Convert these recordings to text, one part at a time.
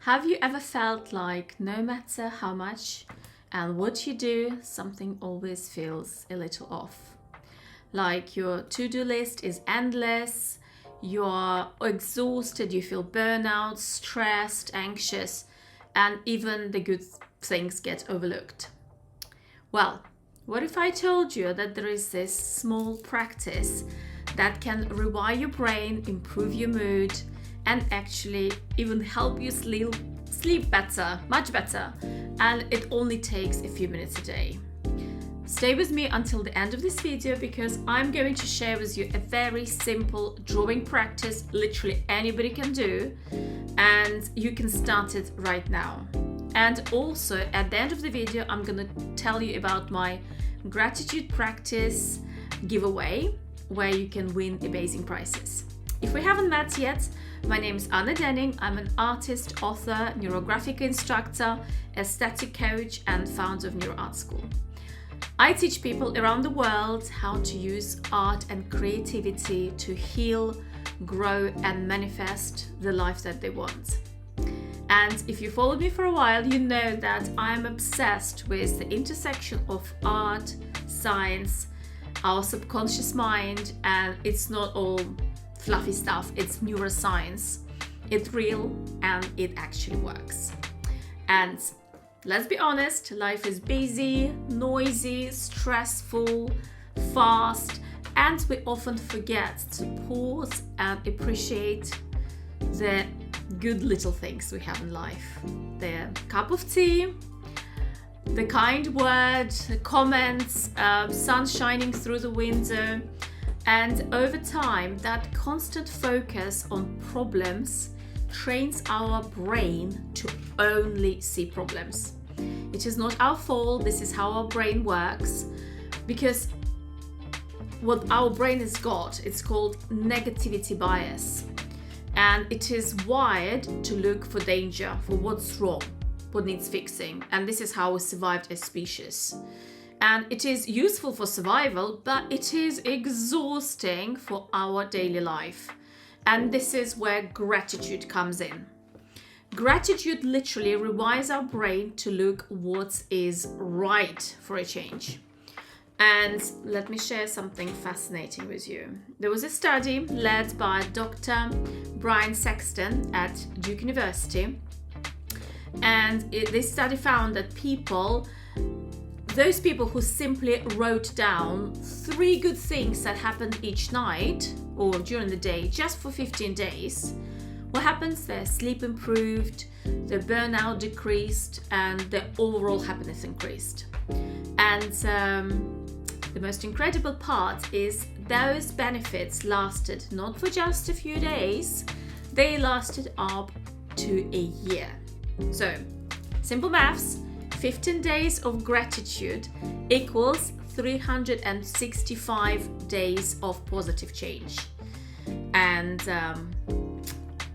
Have you ever felt like no matter how much and what you do, something always feels a little off? Like your to-do list is endless, you're exhausted, you feel burnout, stressed, anxious, and even the good things get overlooked. Well, what if I told you that there is this small practice that can rewire your brain, improve your mood, and actually even help you sleep better, much better, and it only takes a few minutes a day? Stay with me until the end of this video because I'm going to share with you a very simple drawing practice literally anybody can do, and you can start it right now. And also at the end of the video I'm gonna tell you about my gratitude practice giveaway where you can win amazing prizes. If we haven't met yet, my name is Anna Denning. I'm an artist, author, neurographic instructor, aesthetic coach, and founder of NeuroArt School. I teach people around the world how to use art and creativity to heal, grow, and manifest the life that they want. And if you followed me for a while, you know that I'm obsessed with the intersection of art, science, our subconscious mind, and it's not all fluffy stuff, it's neuroscience. It's real and it actually works. And let's be honest, life is busy, noisy, stressful, fast, and we often forget to pause and appreciate the good little things we have in life. The cup of tea, the kind word, the comments, sun shining through the window. And over time, that constant focus on problems trains our brain to only see problems. It is not our fault, this is how our brain works, because what our brain has got, it's called negativity bias. And it is wired to look for danger, for what's wrong, what needs fixing. And this is how we survived as species. And it is useful for survival, but it is exhausting for our daily life. And this is where gratitude comes in. Gratitude literally rewires our brain to look what is right for a change. And let me share something fascinating with you. There was a study led by Dr. Brian Sexton at Duke University. And this study found that those people who simply wrote down 3 good things that happened each night or during the day just for 15 days, what happens? Their sleep improved, their burnout decreased, and their overall happiness increased. And the most incredible part is those benefits lasted not for just a few days, they lasted up to a year. So, simple maths, 15 days of gratitude equals 365 days of positive change. And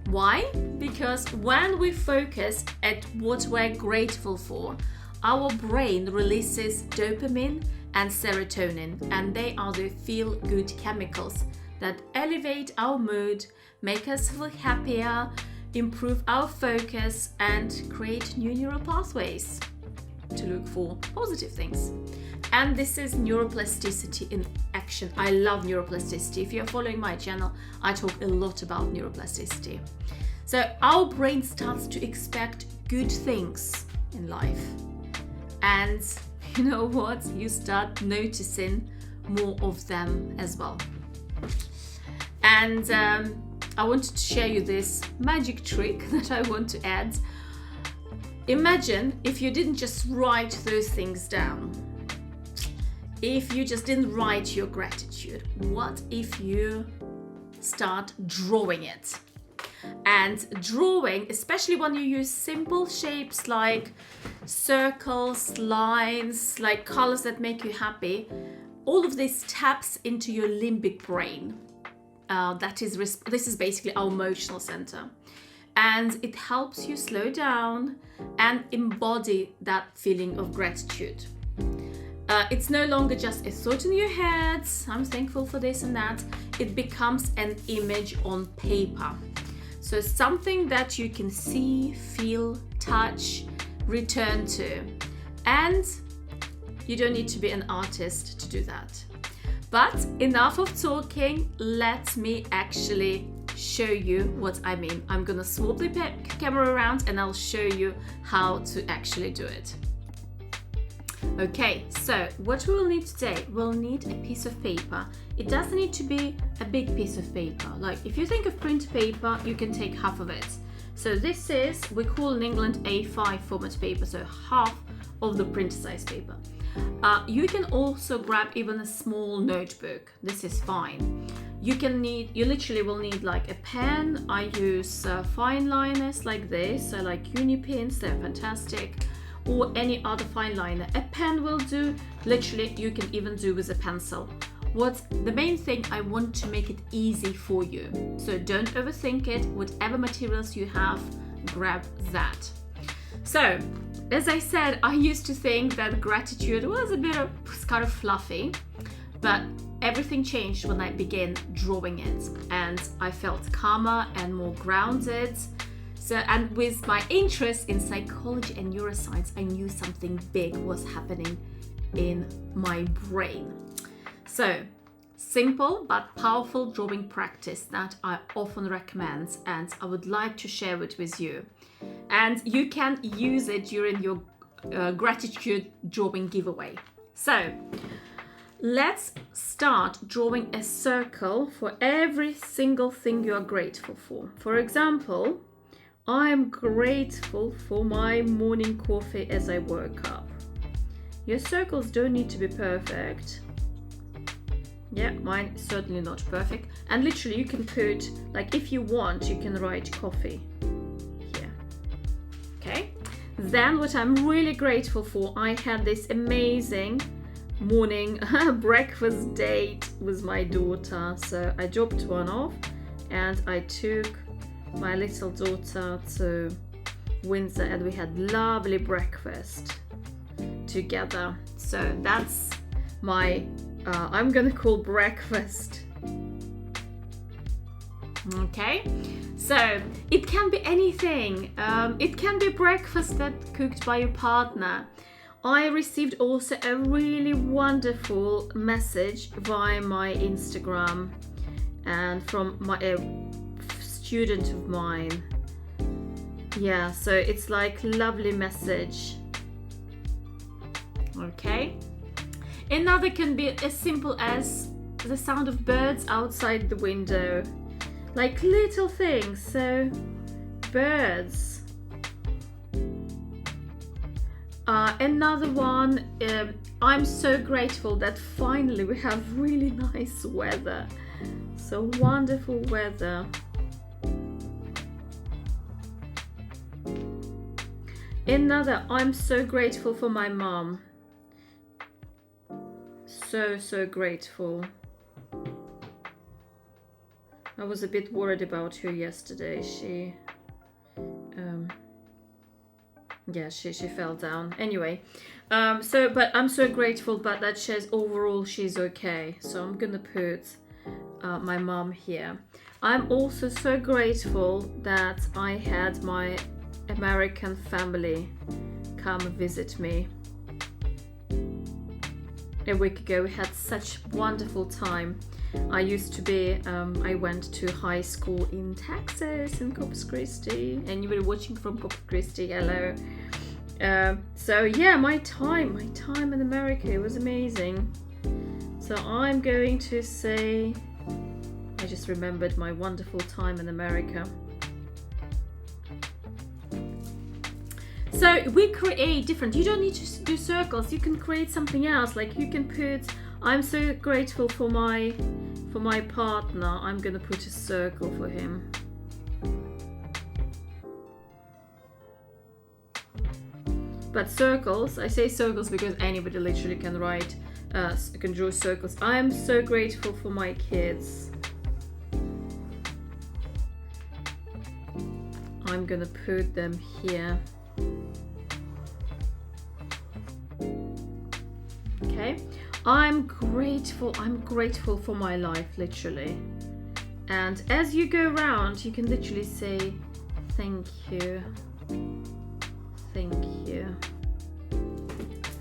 why? Because when we focus at what we're grateful for, our brain releases dopamine and serotonin, and they are the feel-good chemicals that elevate our mood, make us feel happier, improve our focus, and create new neural pathways to look for positive things. And this is neuroplasticity in action. I love neuroplasticity. If you're following my channel, I talk a lot about neuroplasticity. So our brain starts to expect good things in life. And you know what? You start noticing more of them as well. And I wanted to share you this magic trick that I want to add. Imagine if you didn't just write those things down. If you just didn't write your gratitude, what if you start drawing it? And drawing, especially when you use simple shapes like circles, lines, like colors that make you happy, all of this taps into your limbic brain. This is basically our emotional center. And it helps you slow down and embody that feeling of gratitude. It's no longer just a thought in your head, I'm thankful for this and that. It becomes an image on paper. So something that you can see, feel, touch, return to. And you don't need to be an artist to do that. But enough of talking, let me actually show you what I mean. I'm gonna swap the camera around and I'll show you how to actually do it. Okay, so what we will need today, we'll need a piece of paper. It doesn't need to be a big piece of paper. Like if you think of print paper, you can take half of it. So this is, we call in England A5 format paper, so half of the print size paper. You can also grab even a small notebook. This is fine. You literally will need like a pen. I use fine liners like this. I like uni pens, they're fantastic. Or any other fine liner. A pen will do. Literally, you can even do with a pencil. What's the main thing, I want to make it easy for you. So don't overthink it. Whatever materials you have, grab that. So, as I said, I used to think that gratitude was kind of fluffy, but everything changed when I began drawing it, and I felt calmer and more grounded. So, and with my interest in psychology and neuroscience, I knew something big was happening in my brain. So, simple but powerful drawing practice that I often recommend, and I would like to share it with you. And you can use it during your gratitude drawing giveaway. So, let's start drawing a circle for every single thing you are grateful for. For example, I'm grateful for my morning coffee as I woke up. Your circles don't need to be perfect. Yeah, mine is certainly not perfect. And literally you can put, like if you want, you can write coffee here. Okay? Then what I'm really grateful for, I had this amazing morning breakfast date with my daughter. So I dropped one off and I took my little daughter to Windsor and we had lovely breakfast together. So that's my I'm gonna call breakfast. Okay, so it can be anything. It can be breakfast that cooked by your partner. I received also a really wonderful message via my Instagram and from my student of mine. Yeah, so it's like lovely message. Okay. Another can be as simple as the sound of birds outside the window. Like little things, so birds. Another one, I'm so grateful that finally we have really nice weather. So wonderful weather. Another, I'm so grateful for my mom. So grateful. I was a bit worried about her yesterday. She fell down. Anyway, but I'm so grateful, but that she's okay. So I'm gonna put my mom here. I'm also so grateful that I had my American family come visit me a week ago. We had such wonderful time. I went to high school in Texas, in Corpus Christi. Anybody watching from Corpus Christi, hello. So yeah, my time in America, it was amazing. So I'm going to say, I just remembered my wonderful time in America. So we create different, you don't need to do circles, you can create something else. Like you can put, I'm so grateful for my partner, I'm gonna put a circle for him. But circles, I say circles because anybody literally can write, can draw circles. I'm so grateful for my kids. I'm gonna put them here. Okay, I'm grateful for my life, literally. And as you go around, you can literally say, thank you, thank you,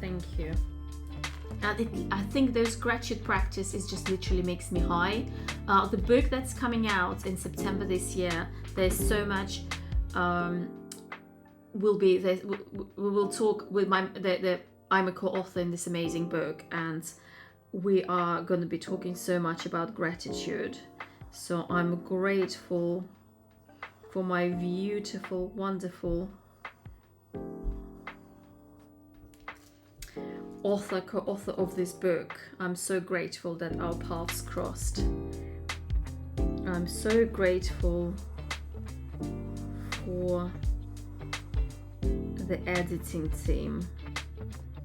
thank you. And I think those gratitude practice is just literally makes me high. The book that's coming out in September this year, there's so much we will talk with I'm a co-author in this amazing book, and we are going to be talking so much about gratitude. So I'm grateful for my beautiful, wonderful co-author of this book. I'm so grateful that our paths crossed. I'm so grateful for the editing team.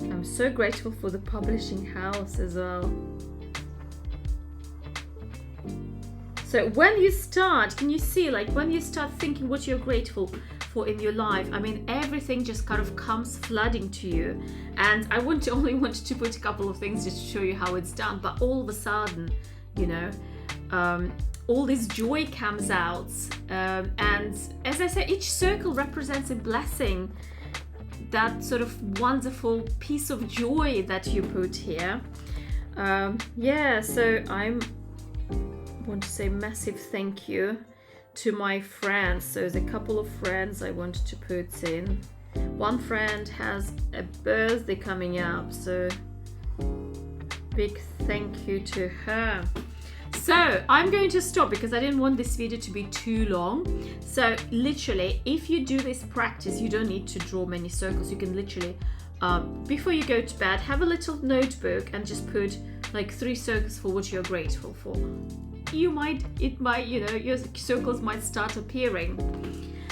I'm so grateful for the publishing house as well. So when you start, can you see, like when you start thinking what you're grateful for in your life, I mean, everything just kind of comes flooding to you. And I only wanted to put a couple of things just to show you how it's done, but all of a sudden, you know, all this joy comes out. And as I say, each circle represents a blessing, that sort of wonderful piece of joy that you put here. So I want to say massive thank you to my friends. So there's a couple of friends I wanted to put in. One friend has a birthday coming up, so big thank you to her. So I'm going to stop because I didn't want this video to be too long. So literally, if you do this practice, you don't need to draw many circles. You can literally, before you go to bed, have a little notebook and just put like 3 circles for what you're grateful for. Your circles might start appearing.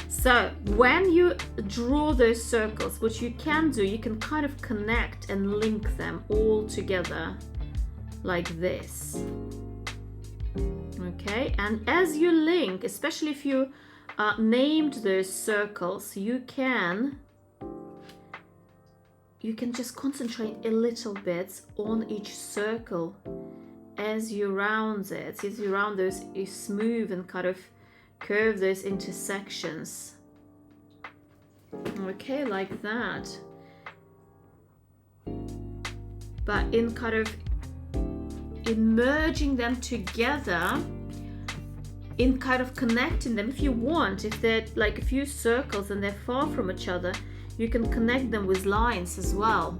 So when you draw those circles, what you can do, you can kind of connect and link them all together like this. Okay, and as you link, especially if you named those circles, you can just concentrate a little bit on each circle as you round it. As you round those, you smooth and kind of curve those intersections. Okay, like that. But in kind of merging them together, in kind of connecting them, if you want, if they're like a few circles and they're far from each other, you can connect them with lines as well.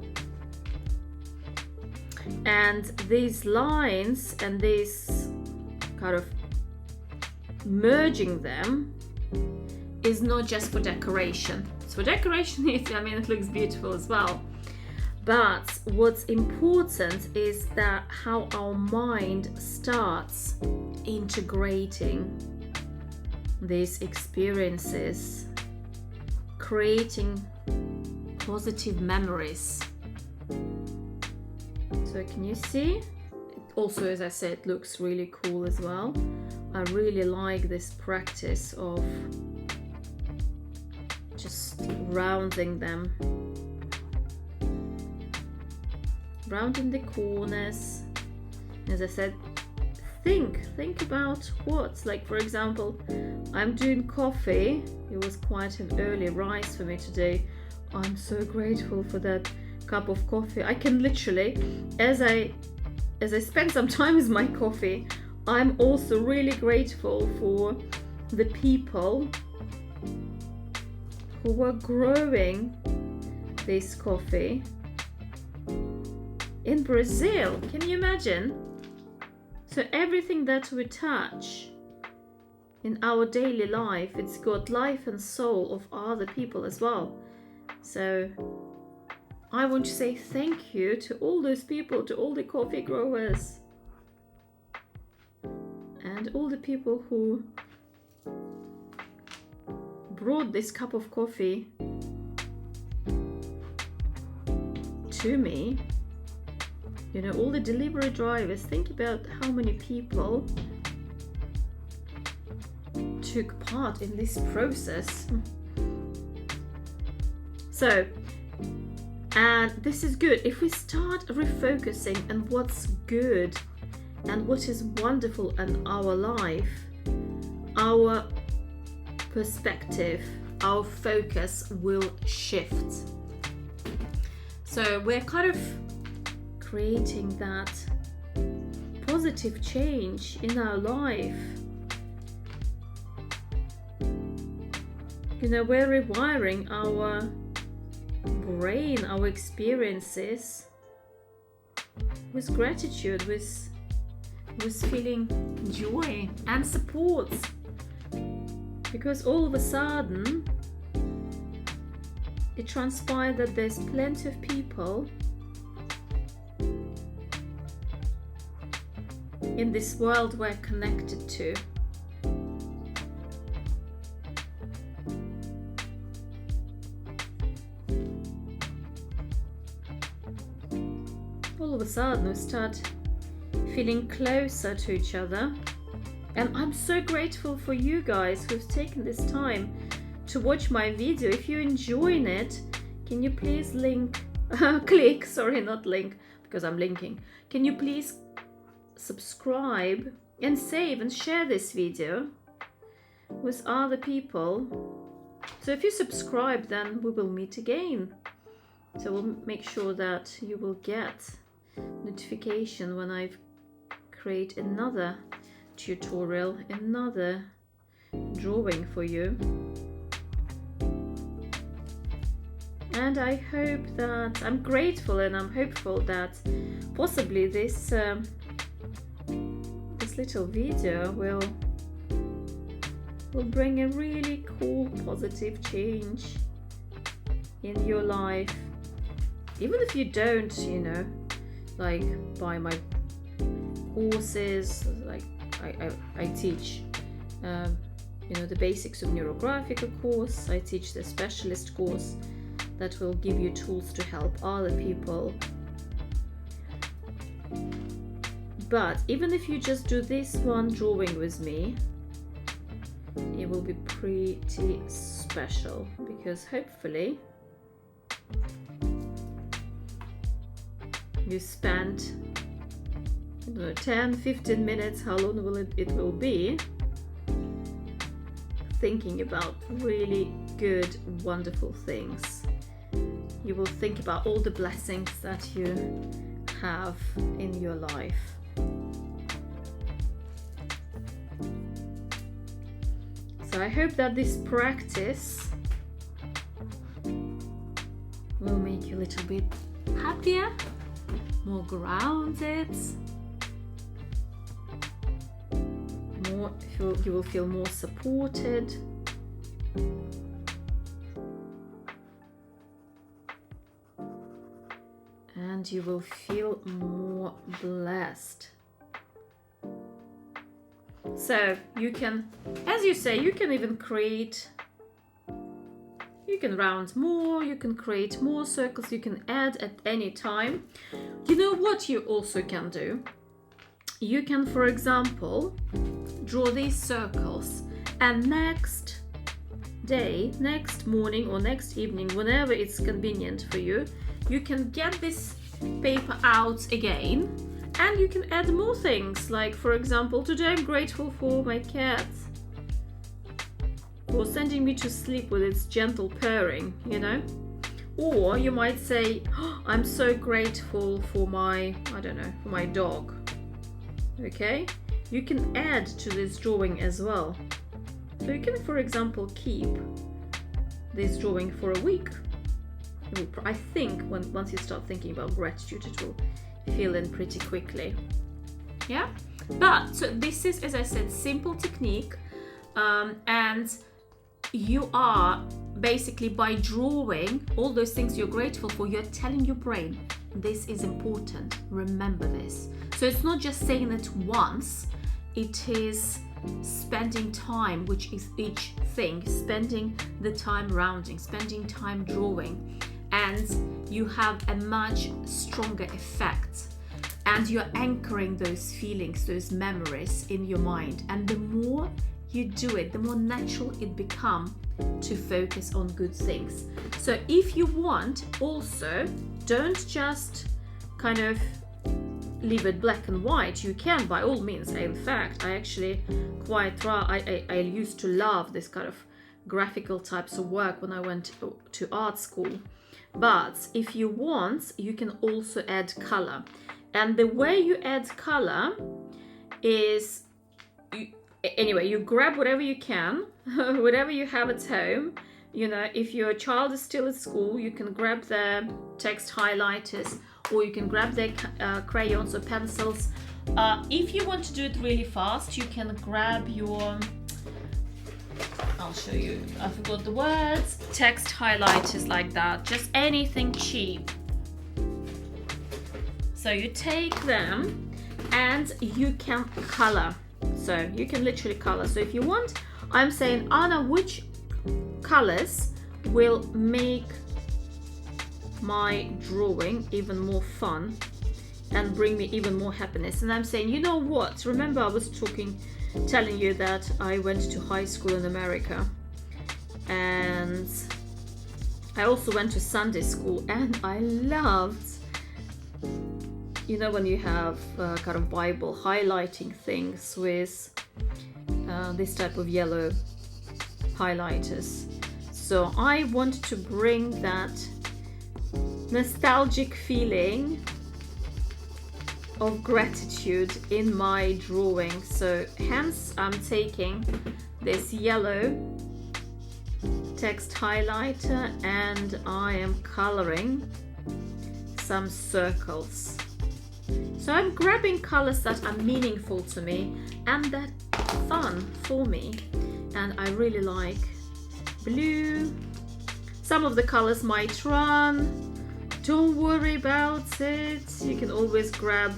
And these lines and these kind of merging them is not just for decoration. So for decoration, it looks beautiful as well. But what's important is that how our mind starts integrating these experiences, creating positive memories. So can you see? Also, as I said, it looks really cool as well. I really like this practice of just rounding them. Rounding the corners. As I said, think about what, like for example, I'm doing coffee. It was quite an early rise for me today. I'm so grateful for that cup of coffee. I can literally, as I spend some time with my coffee, I'm also really grateful for the people who were growing this coffee in Brazil. Can you imagine? So everything that we touch in our daily life, it's got life and soul of other people as well. So I want to say thank you to all those people, to all the coffee growers and all the people who brought this cup of coffee to me. You know, all the delivery drivers, think about how many people took part in this process. So, and this is good. If we start refocusing on what's good and what is wonderful in our life, our perspective, our focus will shift. So we're kind of creating that positive change in our life. You know, we're rewiring our brain, our experiences with gratitude, with feeling joy and support. Because all of a sudden, it transpired that there's plenty of people in this world we're connected to. All of a sudden, we start feeling closer to each other. And I'm so grateful for you guys who've taken this time to watch my video. If you're enjoying it, can you please click, sorry, not link, because I'm linking. Can you please subscribe and save and share this video with other people? So if you subscribe, then we will meet again. So we'll make sure that you will get notification when I create another tutorial, another drawing for you. And I hope that, I'm grateful and I'm hopeful that possibly this little video will bring a really cool positive change in your life. Even if you don't, you know, like buy my courses, like I teach you know, the basics of neurographic, of course. I teach the specialist course that will give you tools to help other people. But even if you just do this one drawing with me, it will be pretty special, because hopefully you spent, I don't know, 10-15 minutes, how long will it will be, thinking about really good, wonderful things. You will think about all the blessings that you have in your life. So I hope that this practice will make you a little bit happier, more grounded, you will feel more supported. And you will feel more blessed. So you can, as you say, you can even create, you can round more, you can create more circles, you can add at any time. You know what you also can do? You can, for example, draw these circles, and next day, next morning or next evening, whenever it's convenient for you, you can get this paper out again and you can add more things. Like, for example, today I'm grateful for my cat for sending me to sleep with its gentle purring, you know? Or you might say, oh, I'm so grateful for my, I don't know, for my dog. Okay? You can add to this drawing as well. So you can, for example, keep this drawing for a week. I think once you start thinking about gratitude, it will fill in pretty quickly. Yeah? But so this is, as I said, simple technique, and you are basically, by drawing all those things you're grateful for, you're telling your brain, this is important, remember this. So it's not just saying it once, it is spending time, which is each thing, spending the time rounding, spending time drawing, and you have a much stronger effect, and you're anchoring those feelings, those memories in your mind. And the more you do it, the more natural it becomes to focus on good things. So if you want, also, don't just kind of leave it black and white, you can by all means. In fact, I actually I used to love this kind of graphical types of work when I went to art school. But if you want, you can also add color. And the way you add color is, you grab whatever you can, whatever you have at home. You know, if your child is still at school, you can grab their text highlighters, or you can grab their crayons or pencils. If you want to do it really fast, you can grab your, I'll show you, I forgot the words, text highlighters like that, just anything cheap. So you take them and you can color. So you can literally color. So if you want, I'm saying, Anna, which colors will make my drawing even more fun and bring me even more happiness? And I'm saying, you know what? Remember I was telling you that I went to high school in America, and I also went to Sunday school, and I loved, you know, when you have kind of Bible highlighting things with this type of yellow highlighters. So I want to bring that nostalgic feeling of gratitude in my drawing. So hence I'm taking this yellow text highlighter and I am coloring some circles. So I'm grabbing colors that are meaningful to me and that are fun for me. And I really like blue. Some of the colors might run. Don't worry about it. You can always grab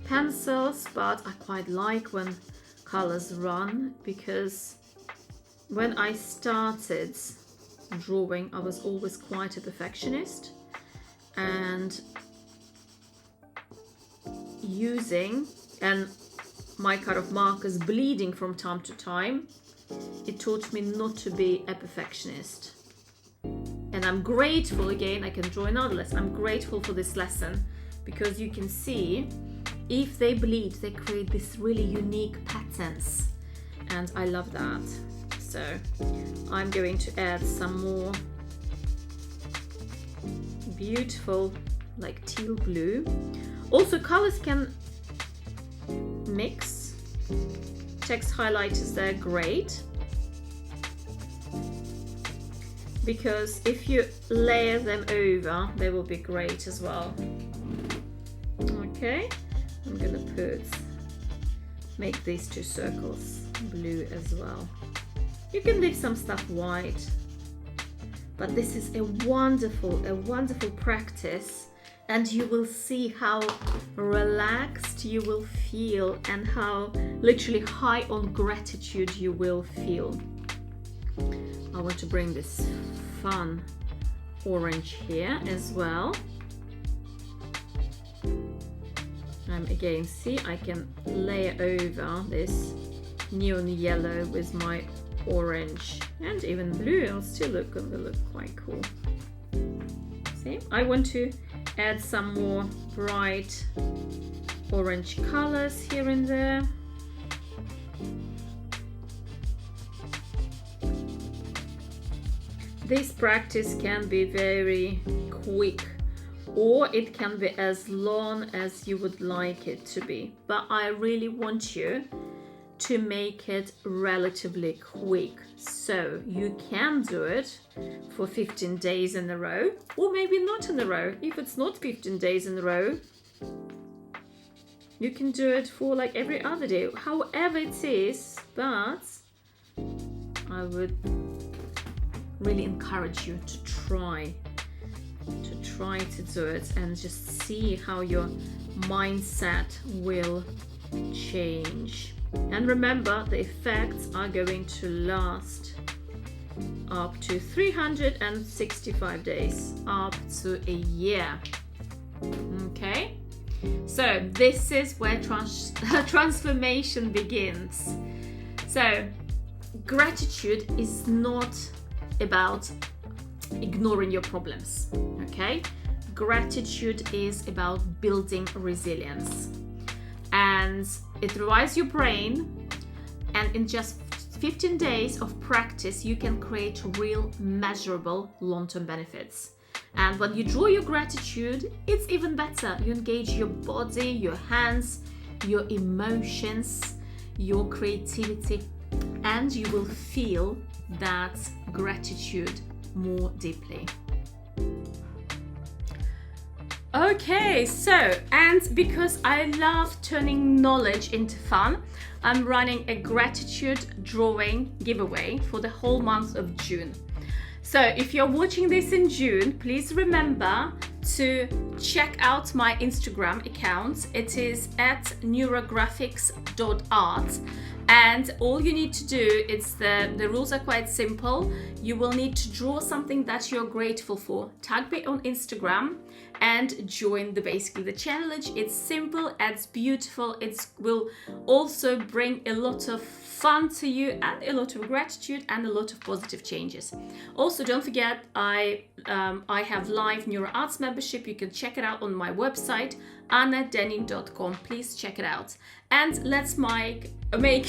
pencils, but I quite like when colors run, because when I started drawing, I was always quite a perfectionist, and my kind of markers bleeding from time to time, it taught me not to be a perfectionist. And I'm grateful, again, I can draw another lesson. I'm grateful for this lesson because you can see if they bleed, they create this really unique patterns. And I love that. So I'm going to add some more beautiful, like teal blue. Also, colors can mix. Text highlighters, they're great, because if you layer them over, they will be great as well. Okay, I'm gonna make these two circles blue as well. You can leave some stuff white, but this is a wonderful practice, and you will see how relaxed you will feel and how literally high on gratitude you will feel. I want to bring this fun orange here as well. And again, see, I can layer over this neon yellow with my orange and even blue. It'll still look quite cool. See, I want to add some more bright orange colors here and there. This practice can be very quick, or it can be as long as you would like it to be. But I really want you to make it relatively quick. So you can do it for 15 days in a row, or maybe not in a row. If it's not 15 days in a row, you can do it for like every other day, however it is. But I would really encourage you to try to do it and just see how your mindset will change. And remember, the effects are going to last up to 365 days, up to a year. Okay, so this is where transformation begins. So gratitude is not about ignoring your problems, okay? gratitude is about building resilience, and it rewires your brain, and in just 15 days of practice you can create real measurable long-term benefits. And when you draw your gratitude, it's even better. You engage your body, your hands, your emotions, your creativity, and you will feel that gratitude more deeply. Okay, so, and because I love turning knowledge into fun, I'm running a gratitude drawing giveaway for the whole month of June. So if you're watching this in June, please remember to check out my Instagram account. It is at neurographics.art. And all you need to do, the rules are quite simple. You will need to draw something that you're grateful for. Tag me on Instagram and join basically the challenge. It's simple, it's beautiful. It will also bring a lot of fun to you and a lot of gratitude and a lot of positive changes. Also, don't forget, I have live Neuro Arts membership. You can check it out on my website, annadenin.com. Please check it out. And let's make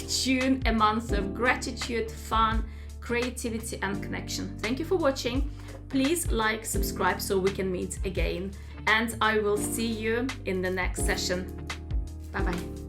June a month of gratitude, fun, creativity, and connection. Thank you for watching. Please like, subscribe so we can meet again. And I will see you in the next session. Bye-bye.